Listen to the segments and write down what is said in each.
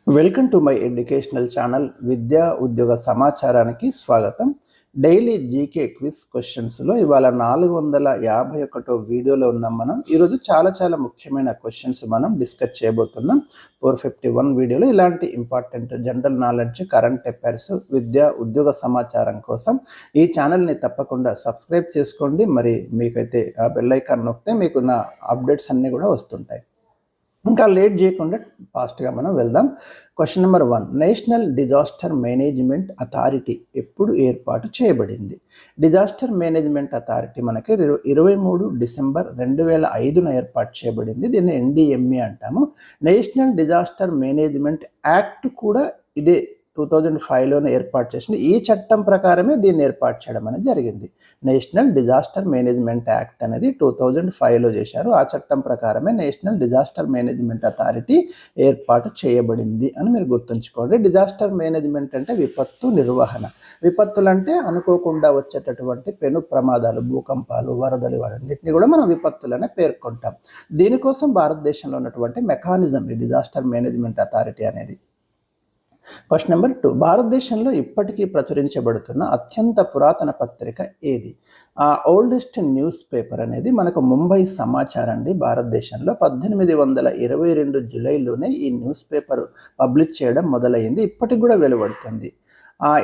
Welcome to my educational channel విద్యా ఉద్యోగ సమాచారానికి స్వాగతం. డైలీ జీకే క్విజ్ క్వశ్చన్స్లో ఇవాళ 451 వీడియోలో ఉన్నాం. మనం ఈరోజు చాలా ముఖ్యమైన క్వశ్చన్స్ మనం డిస్కస్ చేయబోతున్నాం. 451 వీడియోలో ఇలాంటి important general knowledge, current affairs, విద్యా ఉద్యోగ సమాచారం కోసం ఈ ఛానల్ని తప్పకుండా సబ్స్క్రైబ్ చేసుకోండి. మరి మీకైతే ఆ బెల్ ఐకాన్ నొక్కితే మీకు నా అప్డేట్స్ అన్నీ కూడా వస్తుంటాయి. ఇంకా లేట్ చేయకుండా ఫాస్ట్గా మనం వెళ్దాం. Question number 1, national disaster management authority ఎప్పుడు ఏర్పాటు చేయబడింది? డిజాస్టర్ మేనేజ్మెంట్ అథారిటీ మనకి 23 డిసెంబర్ 2005 ఏర్పాటు చేయబడింది. దీన్ని NDMA అంటాము. నేషనల్ డిజాస్టర్ మేనేజ్మెంట్ యాక్ట్ కూడా ఇదే 2005లోనే ఏర్పాటు చేసింది. ఈ చట్టం ప్రకారమే దీన్ని ఏర్పాటు చేయడం అనేది జరిగింది. నేషనల్ డిజాస్టర్ మేనేజ్మెంట్ యాక్ట్ అనేది 2005లో చేశారు. ఆ చట్టం ప్రకారమే నేషనల్ డిజాస్టర్ మేనేజ్మెంట్ అథారిటీ ఏర్పాటు చేయబడింది అని మీరు గుర్తుంచుకోండి. డిజాస్టర్ మేనేజ్మెంట్ అంటే విపత్తు నిర్వహణ. విపత్తులు అంటే అనుకోకుండా వచ్చేటటువంటి పెను ప్రమాదాలు, భూకంపాలు, వరదలు, వాటన్నిటిని కూడా మనం విపత్తులనే పేర్కొంటాం. దీనికోసం భారతదేశంలో ఉన్నటువంటి మెకానిజం ఈ డిజాస్టర్ మేనేజ్మెంట్ అథారిటీ అనేది. క్వశ్చన్ నెంబర్ 2, భారతదేశంలో ఇప్పటికీ ప్రచురించబడుతున్న అత్యంత పురాతన పత్రిక ఏది? ఓల్డెస్ట్ న్యూస్ పేపర్ అనేది మనకు ముంబై సమాచారం అండి. భారతదేశంలో 1822 జూలైలోనే ఈ న్యూస్ పేపర్ పబ్లిష్ చేయడం మొదలైంది. ఇప్పటికి కూడా వెలువడుతుంది.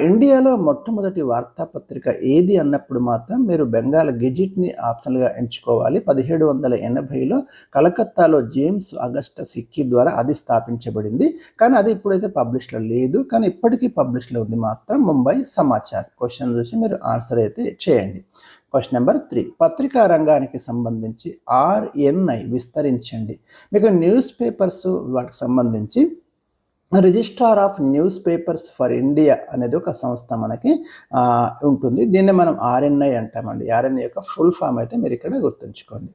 ఇండియాలో మొట్టమొదటి వార్తాపత్రిక ఏది అన్నప్పుడు మాత్రం మీరు బెంగాల్ గెజిట్ని ఆప్షన్గా ఎంచుకోవాలి. 1780లో కలకత్తాలో జేమ్స్ అగస్టస్ హిక్కీ ద్వారా అది స్థాపించబడింది. కానీ అది ఇప్పుడైతే పబ్లిష్లో లేదు, కానీ ఇప్పటికీ పబ్లిష్లో ఉంది మాత్రం ముంబై సమాచార్. క్వశ్చన్ చూసి మీరు ఆన్సర్ అయితే చేయండి. క్వశ్చన్ నెంబర్ 3, పత్రికా రంగానికి సంబంధించి RNI విస్తరించండి. మీకు న్యూస్ పేపర్స్ వాటికి సంబంధించి registrar of news papers for India అనేది ఒక సంస్థ మనకి ఉంటుంది. దీన్ని మనం RNI అంటామండి. RNI యొక్క ఫుల్ ఫామ్ అయితే మీరు ఇక్కడ గుర్తుంచుకోండి.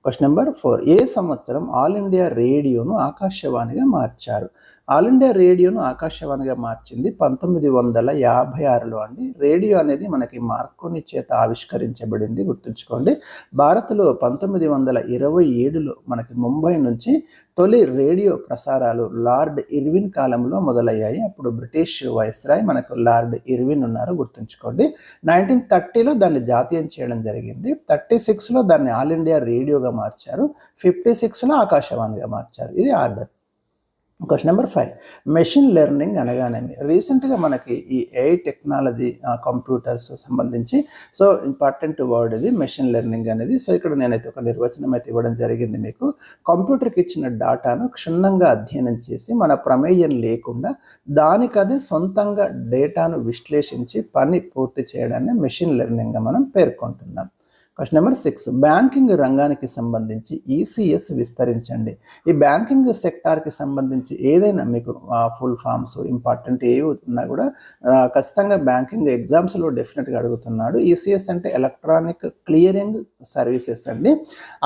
క్వశ్చన్ నెంబర్ 4, ఏ సంవత్సరం ఆల్ ఇండియా రేడియోను ఆకాశవాణిగా మార్చారు? ఆల్ ఇండియా రేడియోను ఆకాశవాణిగా మార్చింది 1956లో అండి. రేడియో అనేది మనకి మార్కోని చేత ఆవిష్కరించబడింది, గుర్తుంచుకోండి. భారత్లో 1927లో మనకి ముంబై నుంచి తొలి రేడియో ప్రసారాలు లార్డ్ ఇర్విన్ కాలంలో మొదలయ్యాయి. అప్పుడు బ్రిటిష్ వైస్రాయ్ మనకు లార్డ్ ఇర్విన్ ఉన్నారు, గుర్తుంచుకోండి. 1930లో దాన్ని జాతీయం చేయడం జరిగింది. 36లో దాన్ని ఆల్ ఇండియా రేడియోగా మార్చారు. 56లో ఆకాశవాణిగా మార్చారు. ఇది order. Question number 5, machine learning అనగానేమి? రీసెంట్గా మనకి ఈ AI టెక్నాలజీ, కంప్యూటర్స్ సంబంధించి సో ఇంపార్టెంట్ వర్డ్ ఇది మెషిన్ లెర్నింగ్ అనేది. సో ఇక్కడ నేనైతే ఒక నిర్వచనం అయితే ఇవ్వడం జరిగింది మీకు. కంప్యూటర్కి ఇచ్చిన డాటాను క్షుణ్ణంగా అధ్యయనం చేసి మన ప్రమేయం లేకుండా దానికదే సొంతంగా డేటాను విశ్లేషించి పని పూర్తి చేయడాన్ని మెషిన్ లెర్నింగ్గా మనం పేర్కొంటున్నాం. క్వశ్చన్ నెంబర్ 6, బ్యాంకింగ్ రంగానికి సంబంధించి ECS విస్తరించండి. ఈ బ్యాంకింగ్ సెక్టార్కి సంబంధించి ఏదైనా మీకు ఫుల్ ఫామ్స్ ఇంపార్టెంట్ ఏవి ఉన్నా కూడా ఖచ్చితంగా బ్యాంకింగ్ ఎగ్జామ్స్లో డెఫినెట్గా అడుగుతున్నాడు. ECS అంటే ఎలక్ట్రానిక్ క్లియరింగ్ సర్వీసెస్ అండి.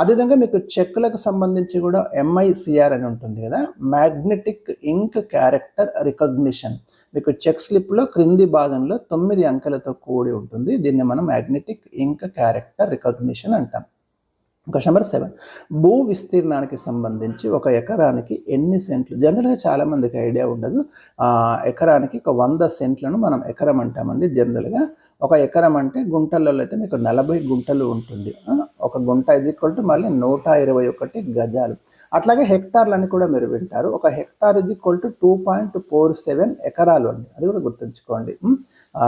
అదేవిధంగా మీకు చెక్కులకు సంబంధించి కూడా MICR అని ఉంటుంది కదా, మ్యాగ్నెటిక్ ఇంక్ క్యారెక్టర్ రికగ్నిషన్. మీకు చెక్ స్లిప్లో క్రింది భాగంలో 9 అంకెలతో కూడి ఉంటుంది. దీన్ని మనం మ్యాగ్నెటిక్ ఇంక్ క్యారెక్టర్ రికగ్నిషన్ అంటాం. క్వశ్చన్ నెంబర్ 7, భూ విస్తీర్ణానికి సంబంధించి ఒక ఎకరానికి ఎన్ని సెంట్లు? జనరల్గా చాలామందికి ఐడియా ఉండదు. ఎకరానికి ఒక 100 సెంట్లను మనం ఎకరం అంటామండి. జనరల్గా ఒక ఎకరం అంటే గుంటలలో అయితే మీకు 40 గుంటలు ఉంటుంది. ఒక గుంట = మళ్ళీ 121 గజాలు. అట్లాగే హెక్టార్లని కూడా మీరు వింటారు. ఒక హెక్టార్ = 2.47 ఎకరాలు అండి. అది కూడా గుర్తుంచుకోండి.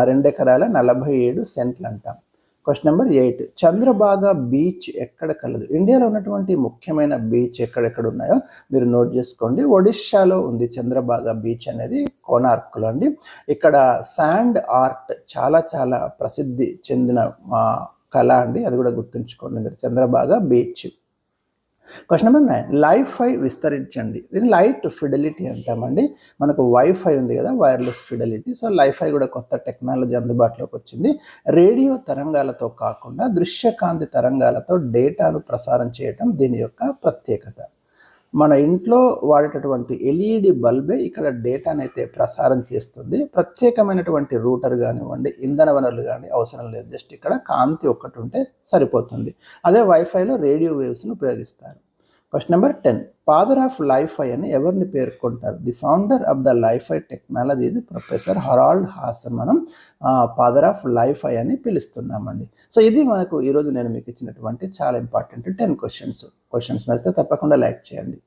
2 ఎకరాల 47 సెంట్లు అంటాం. క్వశ్చన్ నెంబర్ 8, చంద్రబాగా బీచ్ ఎక్కడ కలదు? ఇండియాలో ఉన్నటువంటి ముఖ్యమైన బీచ్ ఎక్కడెక్కడ ఉన్నాయో మీరు నోట్ చేసుకోండి. ఒడిషాలో ఉంది చంద్రబాగా బీచ్ అనేది, కోనార్క్లో అండి. ఇక్కడ శాండ్ ఆర్ట్ చాలా ప్రసిద్ధి చెందిన కళ అండి, అది కూడా గుర్తుంచుకోండి మీరు. చంద్రబాగా బీచ్. క్వశ్చన్ నెంబర్ 9, లైఫై విస్తరించండి. దీన్ని లైట్ ఫిడెలిటీ అంటామండి. మనకు వైఫై ఉంది కదా, వైర్లెస్ ఫిడెలిటీ. సో లైఫై కూడా కొత్త టెక్నాలజీ అందుబాటులోకి వచ్చింది. రేడియో తరంగాలతో కాకుండా దృశ్యకాంతి తరంగాలతో డేటాను ప్రసారం చేయటం దీని యొక్క ప్రత్యేకత. మన ఇంట్లో వాడేటటువంటి LED బల్బే ఇక్కడ డేటాను అయితే ప్రసారం చేస్తుంది. ప్రత్యేకమైనటువంటి రూటర్ కానివ్వండి, ఇంధన వనరులు కానీ అవసరం లేదు. జస్ట్ ఇక్కడ కాంతి ఒక్కటి ఉంటే సరిపోతుంది. అదే వైఫైలో రేడియో వేవ్స్ని ఉపయోగిస్తారు. Question number 10. Father of Li-Fi అని ఎవరిని పేర్కొంటారు? The founder of the Li-Fi technology ఇది ప్రొఫెసర్ హరాల్డ్ హాసన్. మనం ఫాదర్ ఆఫ్ లైఫై అని పిలుస్తున్నామండి. సో ఇది మనకు ఈరోజు నేను మీకు ఇచ్చినటువంటి చాలా ఇంపార్టెంట్ 10 క్వశ్చన్స్ నచ్చితే తప్పకుండా లైక్ చేయండి.